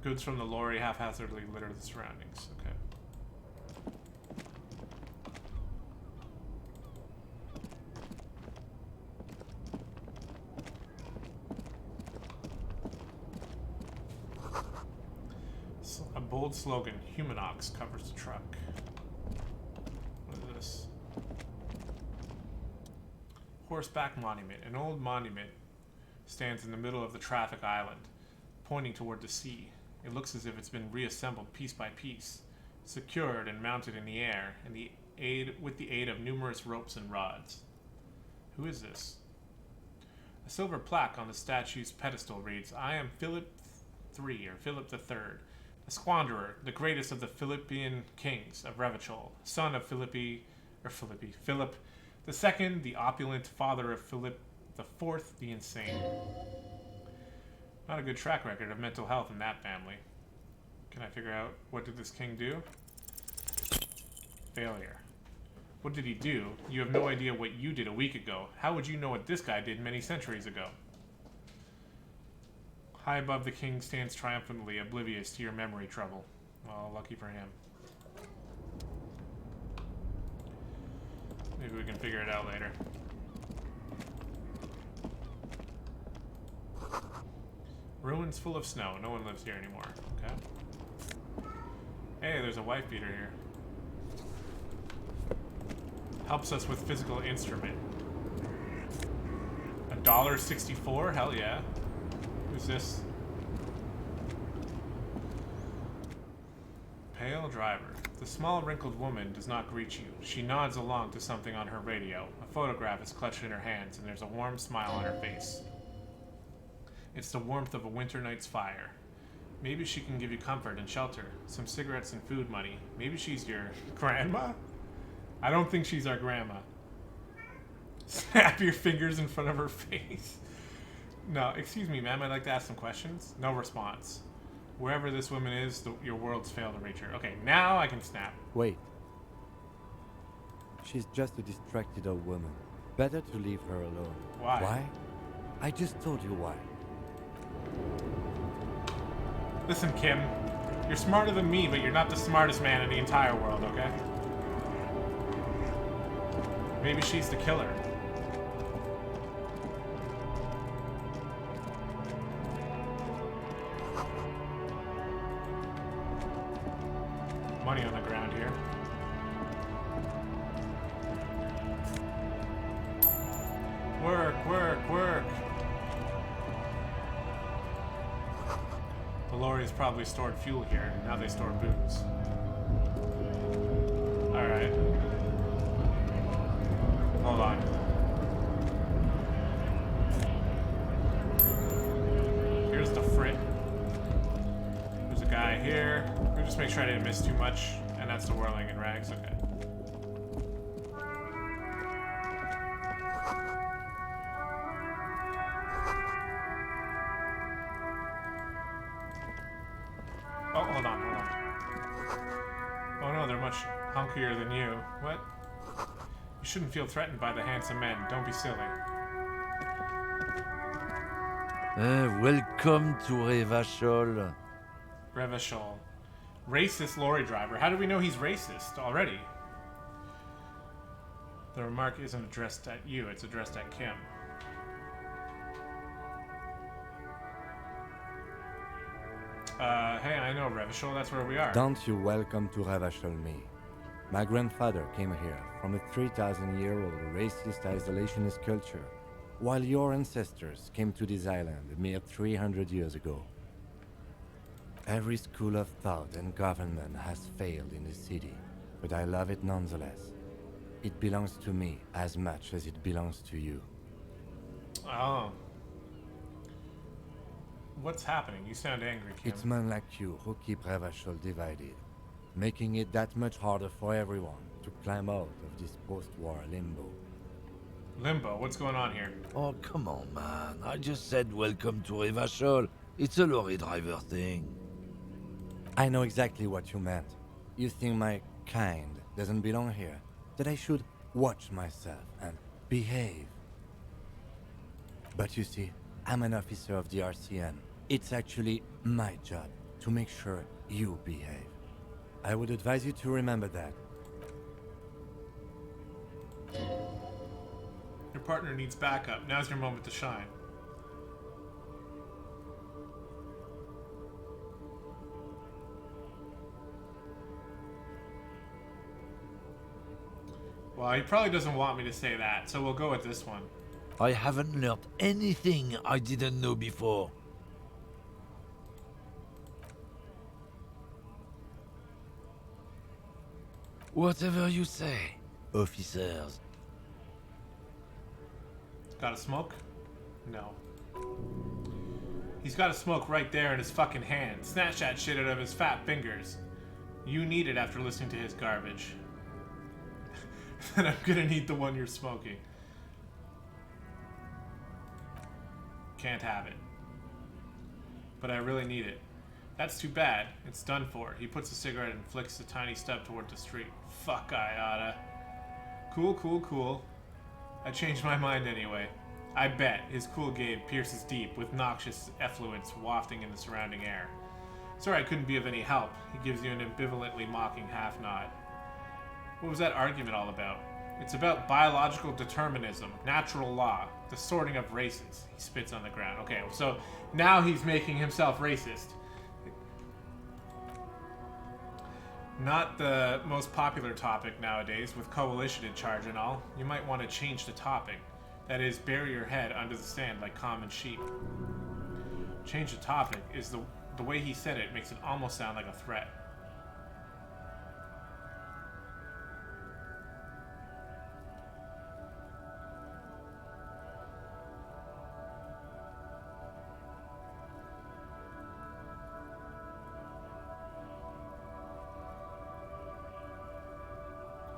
Goods from the lorry haphazardly litter the surroundings. Okay. A bold slogan, Humanox, covers the truck. What is this? Horseback monument. An old monument stands in the middle of the traffic island, pointing toward the sea. It looks as if it's been reassembled piece by piece, secured and mounted in the air, with the aid of numerous ropes and rods. Who is this? A silver plaque on the statue's pedestal reads, "I am Philip III, or Philip III, the Squanderer, the greatest of the Philippian kings of Revitol, son of Philip II, the opulent, father of Philip IV, the insane." Not a good track record of mental health in that family. Can I figure out what did this king do? Failure. What did he do? You have no idea what you did a week ago. How would you know what this guy did many centuries ago? High above the king stands triumphantly, oblivious to your memory trouble. Oh, lucky for him. Maybe we can figure it out later. Ruins full of snow. No one lives here anymore. Okay. Hey, there's a wife beater here. Helps us with physical instrument. $1.64? Hell yeah. Who's this? Pale driver. The small, wrinkled woman does not greet you. She nods along to something on her radio. A photograph is clutched in her hands, and there's a warm smile on her face. It's the warmth of a winter night's fire. Maybe she can give you comfort and shelter, some cigarettes and food money. Maybe she's your grandma? I don't think she's our grandma. Snap your fingers in front of her face. No, excuse me, ma'am, I'd like to ask some questions. No response. Wherever this woman is, your world's failed to reach her. Okay, now I can snap. Wait. She's just a distracted old woman. Better to leave her alone. Why? Why? I just told you why. Listen, Kim. You're smarter than me, but you're not the smartest man in the entire world, okay? Maybe she's the killer. Money on the ground here. Work, work, work. The lorries probably stored fuel here. Now they store booze. Alright. Hold on. Here's the frit. There's a guy here. We'll just make sure I didn't miss too much. And that's the whirling in rags. Okay. Oh, hold on, hold on. Oh no, they're much hunkier than you. What? You shouldn't feel threatened by the handsome men. Don't be silly. Welcome to Revitol. Revitol. Racist lorry driver. How do we know he's racist already? The remark isn't addressed at you, it's addressed at Kim. Hey, I know Revitol, that's where we are. Don't you welcome to Revitol me. My grandfather came here from a 3,000-year-old racist isolationist culture, while your ancestors came to this island a mere 300 years ago. Every school of thought and government has failed in the city, but I love it nonetheless. It belongs to me as much as it belongs to you. Oh. What's happening? You sound angry, Kim. It's men like you who keep Revitol divided, making it that much harder for everyone to climb out of this post-war limbo. Limbo, what's going on here? Oh, come on, man. I just said welcome to Revitol. It's a lorry driver thing. I know exactly what you meant. You think my kind doesn't belong here, that I should watch myself and behave. But you see, I'm an officer of the RCN. It's actually my job to make sure you behave. I would advise you to remember that. Your partner needs backup. Now's your moment to shine. Well, he probably doesn't want me to say that, so we'll go with this one. I haven't learned anything I didn't know before. Whatever you say, officers. Got a smoke? No. He's got a smoke right there in his fucking hand. Snatch that shit out of his fat fingers. You need it after listening to his garbage. Then I'm gonna need the one you're smoking. Can't have it. But I really need it. That's too bad. It's done for. He puts a cigarette and flicks a tiny stub toward the street. Fuck, I oughta. Cool, cool, cool. I changed my mind anyway. I bet his cool gaze pierces deep, with noxious effluence wafting in the surrounding air. Sorry I couldn't be of any help. He gives you an ambivalently mocking half-nod. What was that argument all about? It's about biological determinism, natural law, the sorting of races. He spits on the ground. Okay, so now he's making himself racist. Not the most popular topic nowadays, with Coalition in charge and all. You might want to change the topic. That is, bury your head under the sand like common sheep. Change the topic is the way he said it makes it almost sound like a threat.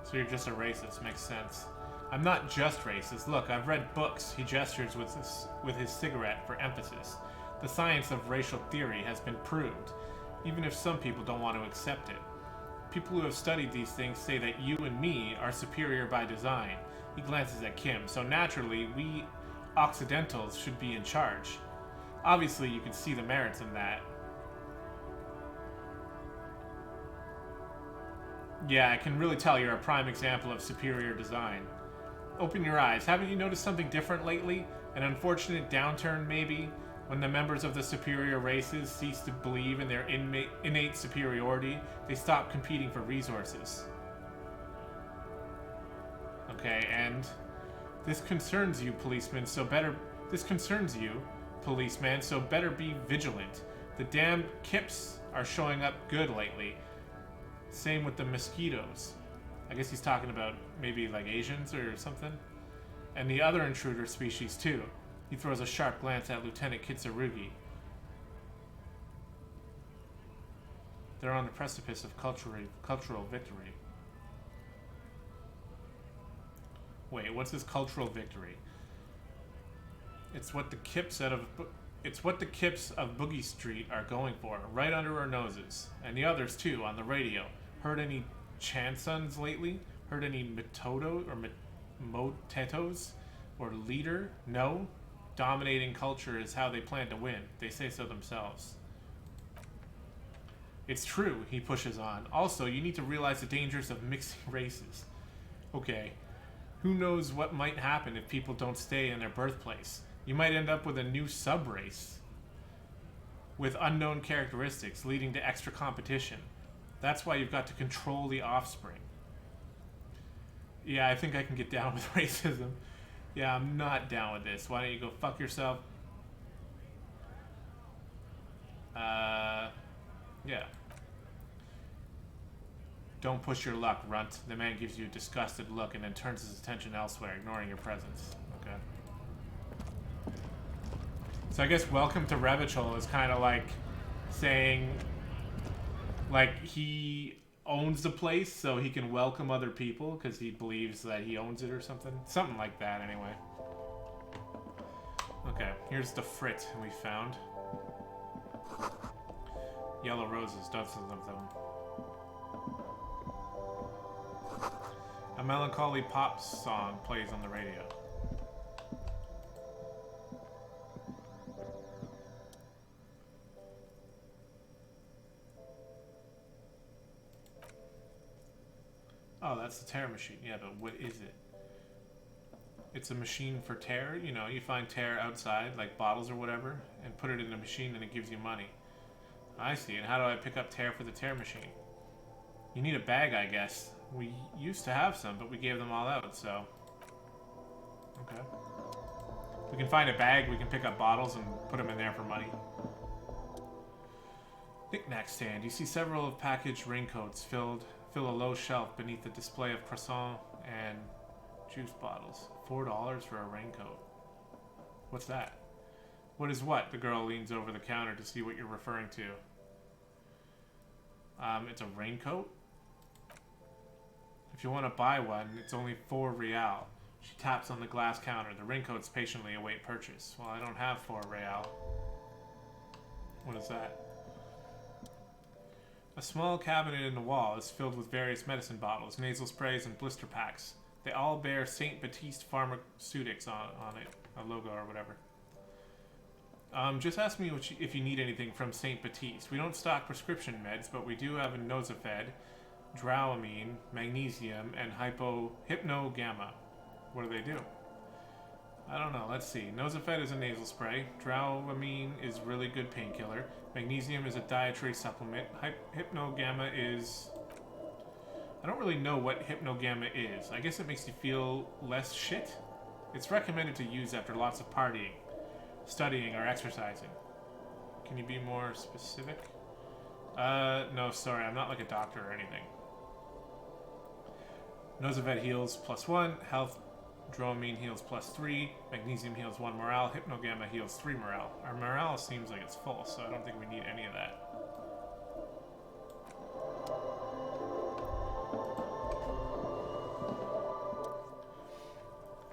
So you're just a racist, makes sense. I'm not just racist. Look, I've read books. He gestures with his cigarette for emphasis. The science of racial theory has been proved, even if some people don't want to accept it. People who have studied these things say that you and me are superior by design. He glances at Kim. So naturally, we Occidentals should be in charge. Obviously, you can see the merits in that. Yeah, I can really tell you're a prime example of superior design. Open your eyes. Haven't you noticed something different lately? An unfortunate downturn, maybe? When the members of the superior races cease to believe in their innate superiority, they stop competing for resources. Okay, and this concerns you, policeman, so better... This concerns you, policeman, so better be vigilant. The damn Kips are showing up good lately. Same with the mosquitoes. I guess he's talking about maybe like Asians or something. And the other intruder species too. He throws a sharp glance at Lieutenant Kitsurugi. They're on the precipice of cultural victory. Wait, what's this cultural victory? It's what the Kips of Boogie Street are going for, right under our noses. And the others too, on the radio. Heard any Chansons lately? Heard any Metodo or Motetos? Or leader? No? Dominating culture is how they plan to win. They say so themselves. It's true, he pushes on. Also, you need to realize the dangers of mixing races. Okay. Who knows what might happen if people don't stay in their birthplace? You might end up with a new sub-race with unknown characteristics, leading to extra competition. That's why you've got to control the offspring. Yeah, I think I can get down with racism. Yeah, I'm not down with this. Why don't you go fuck yourself? Yeah. Don't push your luck, runt. The man gives you a disgusted look and then turns his attention elsewhere, ignoring your presence. Okay. So I guess welcome to Revitol is kind of like saying, like, he owns the place so he can welcome other people because he believes that he owns it or something. Something like that, anyway. Okay, here's the frit we found. Yellow roses, dozens of them. A melancholy pop song plays on the radio. Oh, that's the tear machine. Yeah, but what is it? It's a machine for tear. You know, you find tear outside, like bottles or whatever, and put it in a machine and it gives you money. I see. And how do I pick up tear for the tear machine? You need a bag, I guess. We used to have some, but we gave them all out, so... Okay. We can find a bag, we can pick up bottles and put them in there for money. Knick-knack stand. You see several packaged raincoats fill a low shelf beneath the display of croissant and juice bottles. $4 for a raincoat. What's that? What is what? The girl leans over the counter to see what you're referring to. It's a raincoat? If you want to buy one, it's only 4 real. She taps on the glass counter. The raincoats patiently await purchase. Well, I don't have 4 real. What is that? A small cabinet in the wall is filled with various medicine bottles, nasal sprays, and blister packs. They all bear St. Baptiste Pharmaceutics on it, a logo or whatever. Just ask me if you need anything from St. Baptiste. We don't stock prescription meds, but we do have a Nosafed, Dramamine, magnesium, and hypnogamma. What do they do? I don't know. Let's see. Nosafed is a nasal spray. Dramamine is really good painkiller. Magnesium is a dietary supplement. Hypnogamma is... I don't really know what hypnogamma is. I guess it makes you feel less shit. It's recommended to use after lots of partying, studying, or exercising. Can you be more specific? No, sorry. I'm not like a doctor or anything. Nosafed heals +1. Health. Dramamine heals +3. Magnesium heals 1 morale. Hypnogamma heals 3 morale. Our morale seems like it's full, so I don't think we need any of that.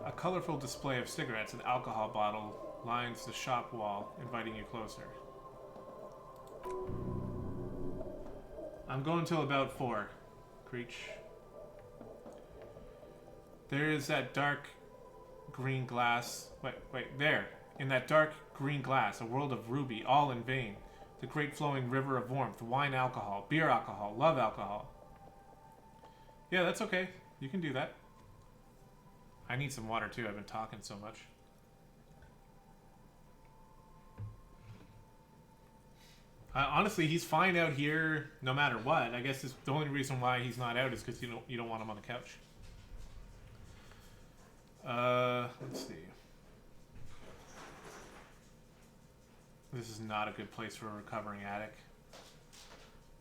A colorful display of cigarettes and alcohol bottle lines the shop wall, inviting you closer. I'm going till about 4. Creech. There is that dark green glass. Wait, there. In that dark green glass, a world of ruby, all in vain. The great flowing river of warmth, wine alcohol, beer alcohol, love alcohol. Yeah, that's okay. You can do that. I need some water too. I've been talking so much. Honestly, he's fine out here no matter what. I guess the only reason why he's not out is because you don't want him on the couch. Let's see. This is not a good place for a recovering addict.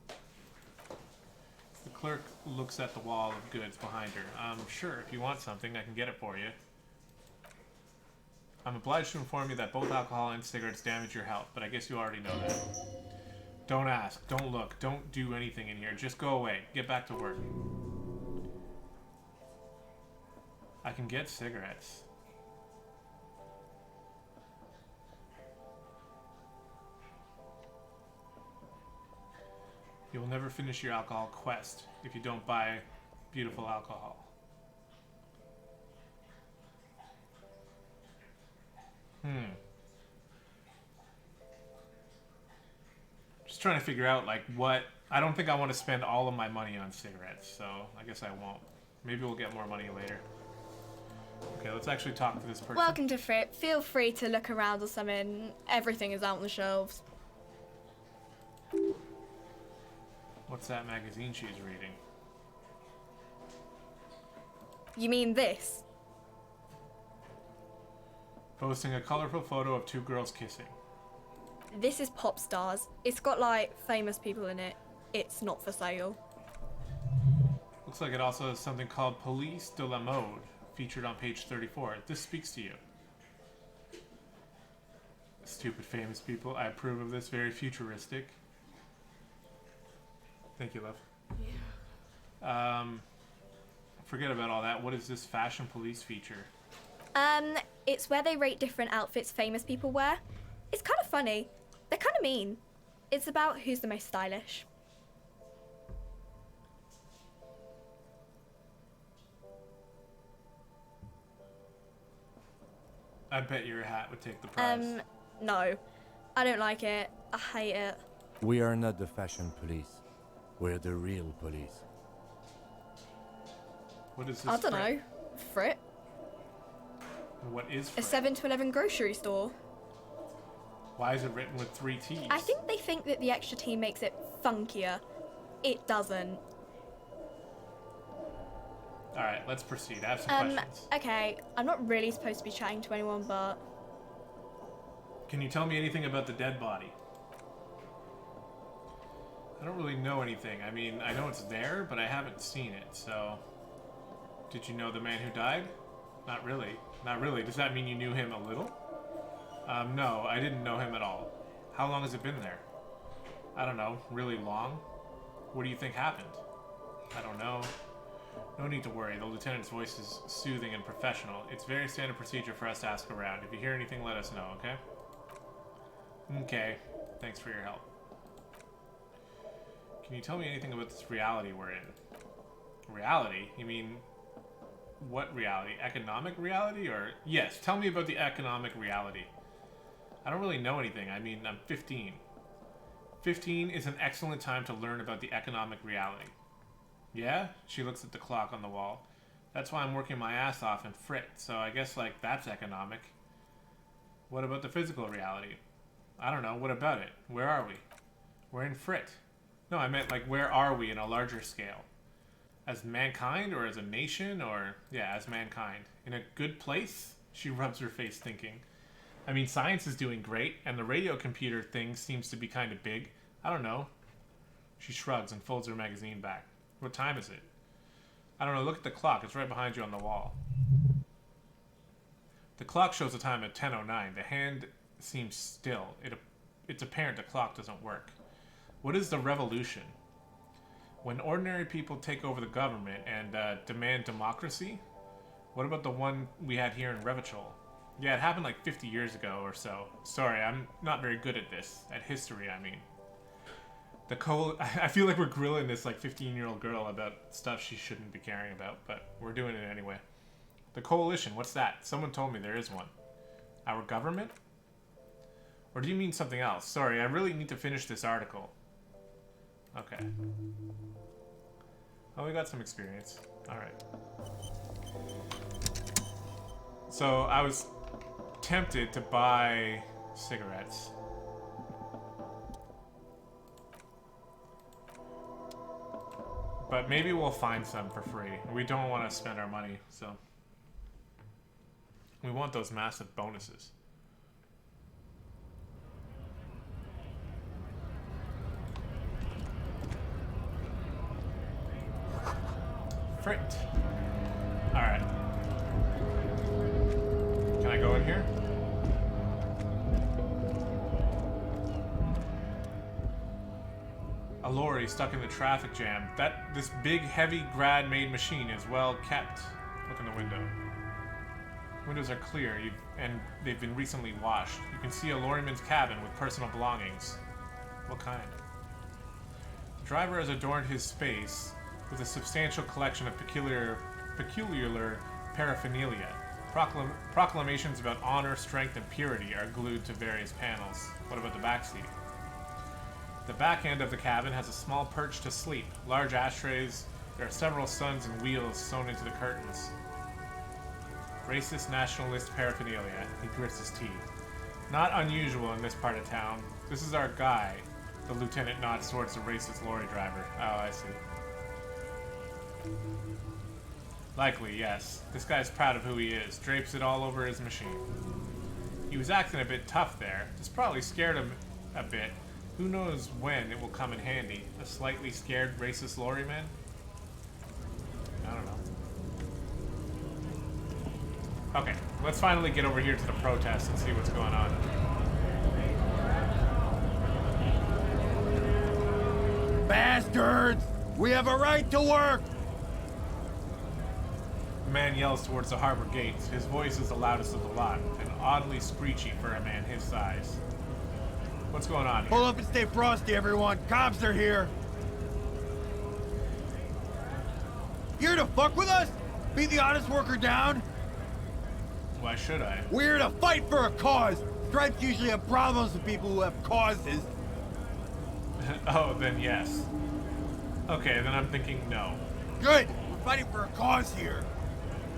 The clerk looks at the wall of goods behind her. Sure, if you want something, I can get it for you. I'm obliged to inform you that both alcohol and cigarettes damage your health, but I guess you already know that. Don't ask, don't look, don't do anything in here. Just go away. Get back to work. I can get cigarettes. You will never finish your alcohol quest if you don't buy beautiful alcohol. Just trying to figure out, like, what... I don't think I want to spend all of my money on cigarettes, so I guess I won't. Maybe we'll get more money later. Okay, let's actually talk to this person. Welcome to Fripp. Feel free to look around or something. Everything is out on the shelves. What's that magazine she's reading? You mean this? Posting a colorful photo of 2 girls kissing. This is Pop Stars. It's got, like, famous people in it. It's not for sale. Looks like it also has something called Police de la Mode, featured on page 34. This speaks to you. Stupid famous people. I approve of this. Very futuristic. Thank you, love. Yeah. Forget about all that. What is this Fashion Police feature? It's where they rate different outfits famous people wear. It's kind of funny. They're kind of mean. It's about who's the most stylish. I bet your hat would take the prize. No. I don't like it. I hate it. We are not the fashion police. We're the real police. What is this? I don't Frit? know. Frit? What is A Frit? 7-Eleven grocery store. Why is it written with 3 T's? I think they think that the extra T makes it funkier. It doesn't. Alright, let's proceed. I have some questions. Okay, I'm not really supposed to be chatting to anyone, but... Can you tell me anything about the dead body? I don't really know anything. I mean, I know it's there, but I haven't seen it, so... Did you know the man who died? Not really. Not really. Does that mean you knew him a little? No, I didn't know him at all. How long has it been there? I don't know. Really long? What do you think happened? I don't know. No need to worry. The lieutenant's voice is soothing and professional. It's very standard procedure for us to ask around. If you hear anything, let us know, okay? Okay. Thanks for your help. Can you tell me anything about this reality we're in? Reality? You mean... What reality? Economic reality? Or... Yes, tell me about the economic reality. I don't really know anything. I mean, I'm 15. 15 is an excellent time to learn about the economic reality. Yeah? She looks at the clock on the wall. That's why I'm working my ass off in Frit, so I guess, like, that's economic. What about the physical reality? I don't know. What about it? Where are we? We're in Frit. No, I meant, like, where are we in a larger scale? As mankind, or as a nation, or... Yeah, as mankind. In a good place? She rubs her face thinking. I mean, science is doing great, and the radio computer thing seems to be kind of big. I don't know. She shrugs and folds her magazine back. What time is it? I don't know. Look at the clock. It's right behind you on the wall. The clock shows the time at 10:09. The hand seems still. It's apparent the clock doesn't work. What is the revolution? When ordinary people take over the government and demand democracy? What about the one we had here in Revitol? Yeah, it happened like 50 years ago or so. Sorry, I'm not very good at this. At history, I mean. I feel like we're grilling this like 15-year-old girl about stuff she shouldn't be caring about, but we're doing it anyway. The coalition, what's that? Someone told me there is one. Our government? Or do you mean something else? Sorry, I really need to finish this article. Okay. Oh, we got some experience. Alright. So, I was tempted to buy cigarettes. But maybe we'll find some for free. We don't want to spend our money, so... We want those massive bonuses. Frit. Alright. Can I go in here? A lorry stuck in the traffic jam. This big, heavy, grad-made machine is well kept. Look in the window. Windows are clear, and they've been recently washed. You can see a lorryman's cabin with personal belongings. What kind? The driver has adorned his space with a substantial collection of peculiar paraphernalia. Proclamations about honor, strength, and purity are glued to various panels. What about the backseat? The back end of the cabin has a small perch to sleep, large ashtrays. There are several suns and wheels sewn into the curtains. Racist nationalist paraphernalia. He grits his teeth. Not unusual in this part of town. This is our guy. The lieutenant nods towards the racist lorry driver. Oh, I see. Likely, yes. This guy's proud of who he is. Drapes it all over his machine. He was acting a bit tough there. This probably scared him a bit. Who knows when it will come in handy? A slightly scared racist lorryman? I don't know. Okay, let's finally get over here to the protest and see what's going on. Bastards! We have a right to work! The man yells towards the harbor gates. His voice is the loudest of the lot, and oddly screechy for a man his size. What's going on here? Pull up and stay frosty, everyone. Cops are here. You here to fuck with us? Beat the honest worker down? Why should I? We're here to fight for a cause. Stripes usually have problems with people who have causes. Oh, then yes. Okay, then I'm thinking no. Good. fighting for a cause here.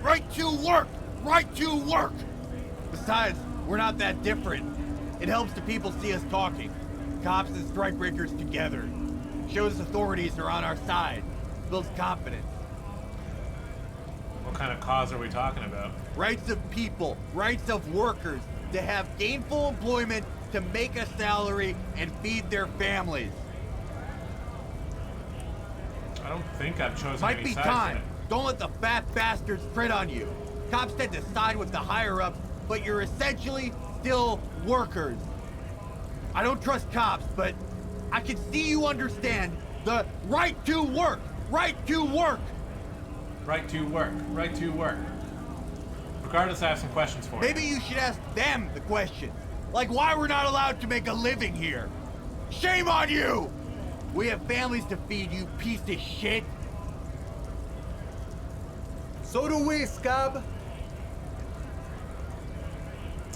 Right to work! Right to work! Besides, we're not that different. It helps the people see us talking. Cops and strikebreakers together. Shows authorities are on our side. Builds confidence. What kind of cause are we talking about? Rights of people, rights of workers to have gainful employment, to make a salary, and feed their families. I don't think I've chosen Might any be sides time. yet. Don't let the fat bastards tread on you. Cops tend to side with the higher-ups, but you're essentially still workers. I don't trust cops, but I can see you understand the right to work. Right to work. Right to work. Right to work. Regardless, I have some questions for you. Maybe you should ask them the questions. Like why we're not allowed to make a living here. Shame on you! We have families to feed, you piece of shit. So do we, Scab.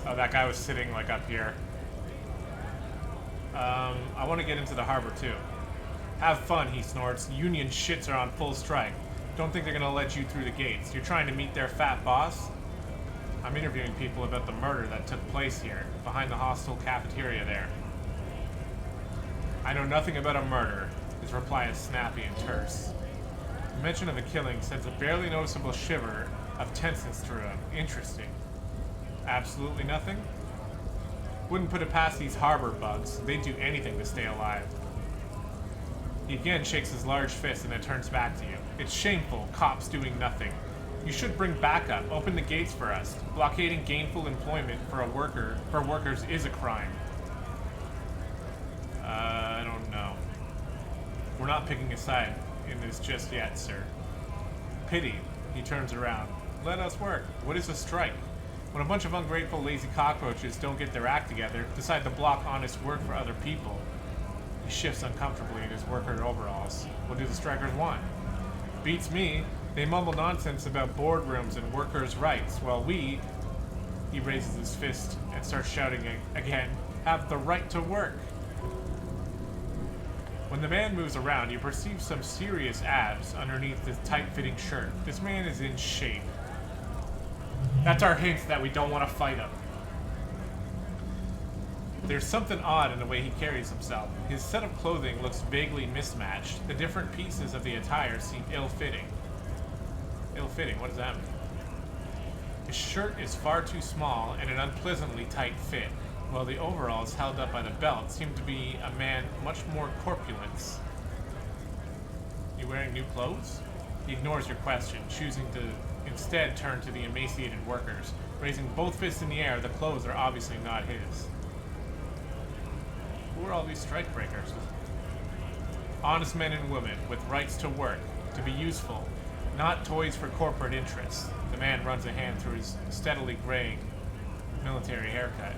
Oh, that guy was sitting like up here. I want to get into the harbor too. Have fun, he snorts. Union shits are on full strike. Don't think they're gonna let you through the gates. You're trying to meet their fat boss? I'm interviewing people about the murder that took place here, behind the hostel cafeteria there. I know nothing about a murder. His reply is snappy and terse. The mention of the killing sends a barely noticeable shiver of tenseness through him. Interesting. Absolutely nothing? Wouldn't put it past these harbor bugs. They'd do anything to stay alive. He again shakes his large fist and then turns back to you. It's shameful, cops doing nothing. You should bring backup. Open the gates for us. Blockading gainful employment for workers is a crime. I don't know. We're not picking a side in this just yet, sir. Pity. He turns around. Let us work. What is a strike? When a bunch of ungrateful, lazy cockroaches don't get their act together, decide to block honest work for other people. He shifts uncomfortably in his worker overalls. What do the strikers want? Beats me. They mumble nonsense about boardrooms and workers' rights, while we... He raises his fist and starts shouting again, have the right to work. When the man moves around, you perceive some serious abs underneath the tight-fitting shirt. This man is in shape. That's our hint that we don't want to fight him. There's something odd in the way he carries himself. His set of clothing looks vaguely mismatched. The different pieces of the attire seem ill-fitting. Ill-fitting, what does that mean? His shirt is far too small and an unpleasantly tight fit, while the overalls held up by the belt seem to be a man much more corpulent. You wearing new clothes? He ignores your question, choosing to instead turn to the emaciated workers. Raising both fists in the air, the clothes are obviously not his. Who are all these strikebreakers? Honest men and women with rights to work, to be useful, not toys for corporate interests. The man runs a hand through his steadily graying military haircut.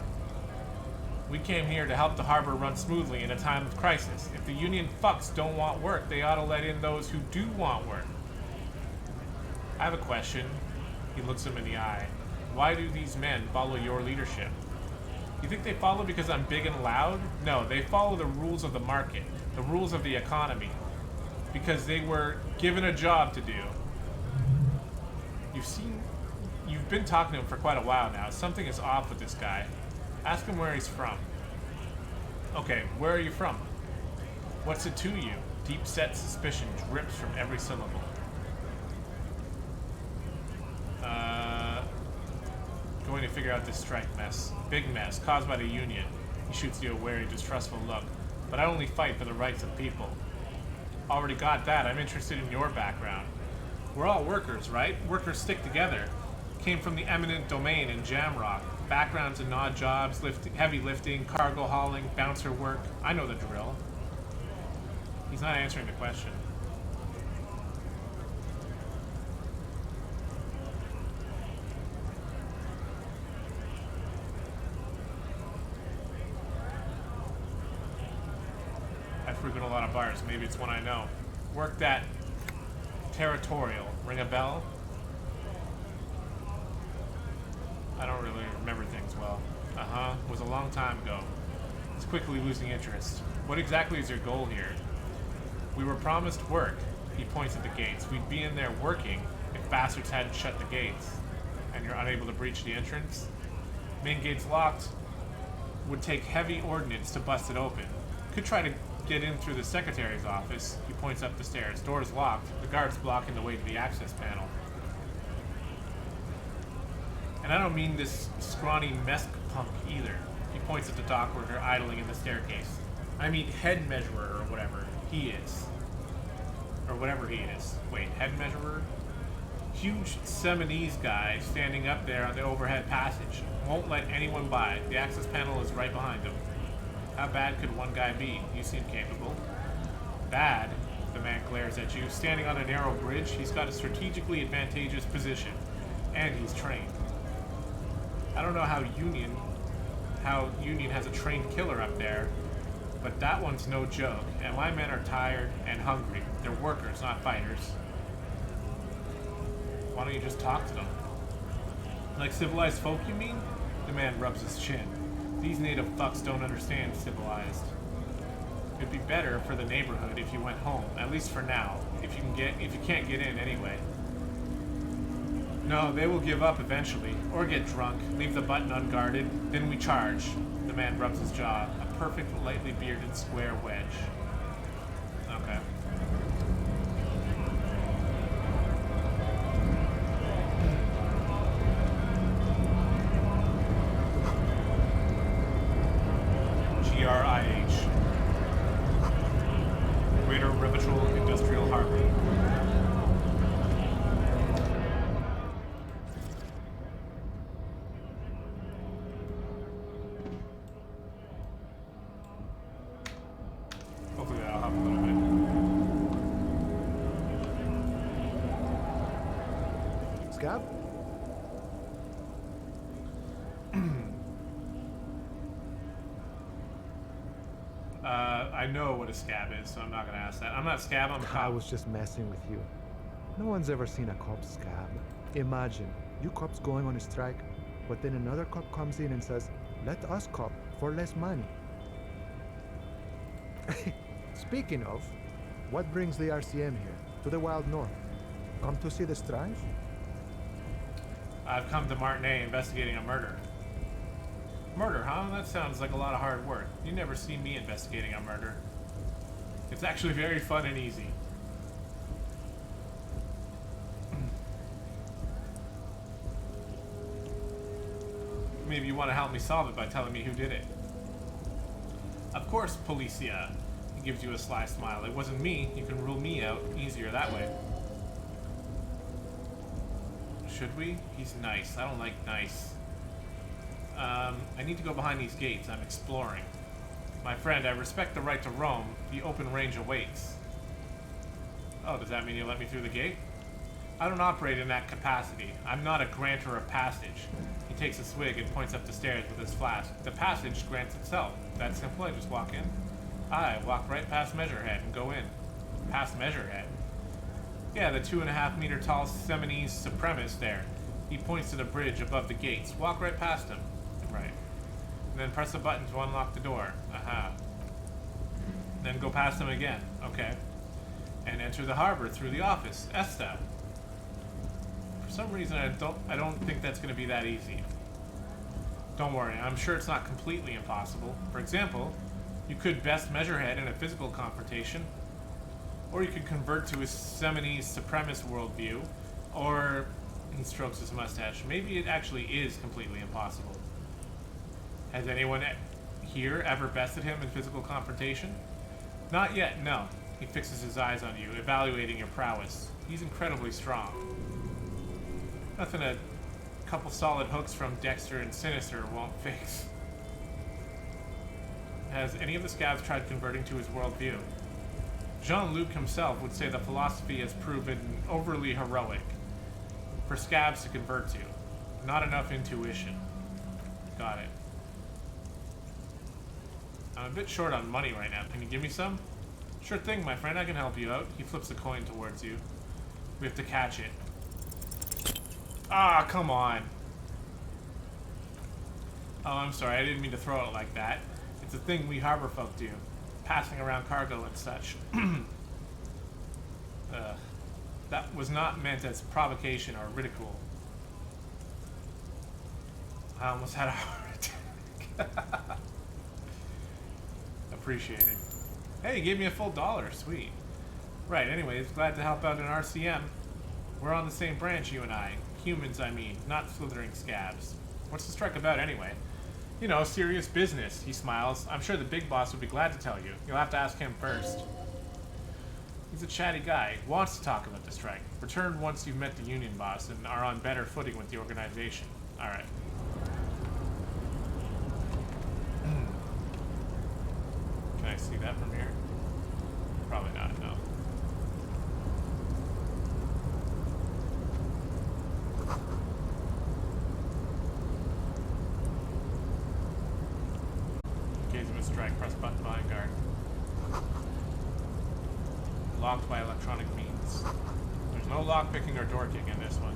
We came here to help the harbor run smoothly in a time of crisis. If the union fucks don't want work, they ought to let in those who do want work. I have a question. He looks him in the eye. Why do these men follow your leadership? You think they follow because I'm big and loud? No, they follow the rules of the market, the rules of the economy, because they were given a job to do. You've been talking to him for quite a while now. Something is off with this guy. Ask him where he's from. Okay, where are you from? What's it to you? Deep-set suspicion drips from every syllable. Going to figure out this strike mess. Big mess, caused by the union. He shoots you a wary, distrustful look. But I only fight for the rights of people. Already got that. I'm interested in your background. We're all workers, right? Workers stick together. Came from the eminent domain in Jamrock. Backgrounds in odd jobs, heavy lifting, cargo hauling, bouncer work. I know the drill. He's not answering the question. I frequent a lot of bars. Maybe it's one I know. Worked at Territorial. Ring a bell? I don't really remember things well. Was a long time ago. It's quickly losing interest. What exactly is your goal here? We were promised work. He points at the gates. We'd be in there working if bastards hadn't shut the gates. And you're unable to breach the entrance? Main gate's locked. Would take heavy ordnance to bust it open. Could try to get in through the secretary's office. He points up the stairs. Door's locked. The guard's blocking the way to the access panel. And I don't mean this scrawny mess punk either. He points at the dock worker idling in the staircase. I mean head measurer or whatever he is. Or whatever he is. Wait, head measurer? Huge Seminese guy standing up there on the overhead passage. Won't let anyone by. The access panel is right behind him. How bad could one guy be? You seem capable. Bad? The man glares at you. Standing on a narrow bridge, he's got a strategically advantageous position. And he's trained. I don't know how Union has a trained killer up there, but that one's no joke. And my men are tired and hungry. They're workers, not fighters. Why don't you just talk to them? Like civilized folk, you mean? The man rubs his chin. These native fucks don't understand civilized. It'd be better for the neighborhood if you went home, at least for now, if you can't get in anyway. No, they will give up eventually, or get drunk, leave the button unguarded, then we charge. The man rubs his jaw, a perfect, lightly bearded square wedge. Okay. GRIH. Greater Revitol Industrial Harbor. Hopefully that'll help a little bit. Scab? I know what a scab is, so I'm not gonna ask that. I'm not scab, I'm I cop. was just messing with you. No one's ever seen a cop scab. Imagine, you cops going on a strike, but then another cop comes in and says, let us cop for less money. Speaking of, what brings the RCM here, to the Wild North? Come to see the strife? I've come to Martinet investigating a murder. Murder, huh? That sounds like a lot of hard work. You never see me investigating a murder. It's actually very fun and easy. Maybe you want to help me solve it by telling me who did it. Of course, Policia. He gives you a sly smile. It wasn't me. You can rule me out easier that way. Should we? He's nice. I don't like nice. I need to go behind these gates. I'm exploring. My friend, I respect the right to roam. The open range awaits. Oh, does that mean you'll let me through the gate? I don't operate in that capacity. I'm not a granter of passage. He takes a swig and points up the stairs with his flask. The passage grants itself. That's simple. I just walk in. I walk right past Measurehead and go in. Past Measurehead? Yeah, the 2.5 meter tall Seminese supremacist there. He points to the bridge above the gates. Walk right past him. Right. And then press the button to unlock the door. Aha. Then go past him again. Okay. And enter the harbor through the office. Esta. For some reason, I don't think that's going to be that easy. Don't worry. I'm sure it's not completely impossible. For example, you could best Measurehead in a physical confrontation. Or you could convert to his Seminese supremacist worldview. Or he strokes his mustache. Maybe it actually is completely impossible. Has anyone here ever bested him in physical confrontation? Not yet, no. He fixes his eyes on you, evaluating your prowess. He's incredibly strong. Nothing a couple solid hooks from Dexter and Sinister won't fix. Has any of the scabs tried converting to his worldview? Jean-Luc himself would say the philosophy has proven overly heroic for scabs to convert to. Not enough intuition. Got it. I'm a bit short on money right now. Can you give me some? Sure thing, my friend. I can help you out. He flips a coin towards you. We have to catch it. Ah, come on. Oh, I'm sorry. I didn't mean to throw it like that. It's a thing we harbor folk do. Passing around cargo and such. That was not meant as provocation or ridicule. I almost had a heart attack. Appreciated. Hey, you gave me a full $1. Sweet. Right, anyways, glad to help out in RCM. We're on the same branch, you and I. Humans, I mean, not slithering scabs. What's the strike about, anyway? You know, serious business, he smiles. I'm sure the big boss would be glad to tell you. You'll have to ask him first. He's a chatty guy, wants to talk about the strike. Return once you've met the union boss and are on better footing with the organization. Alright. Can I see that from here? Probably not, no. In case of a strike, press button behind guard. Locked by electronic means. There's no lock picking or door kicking in this one.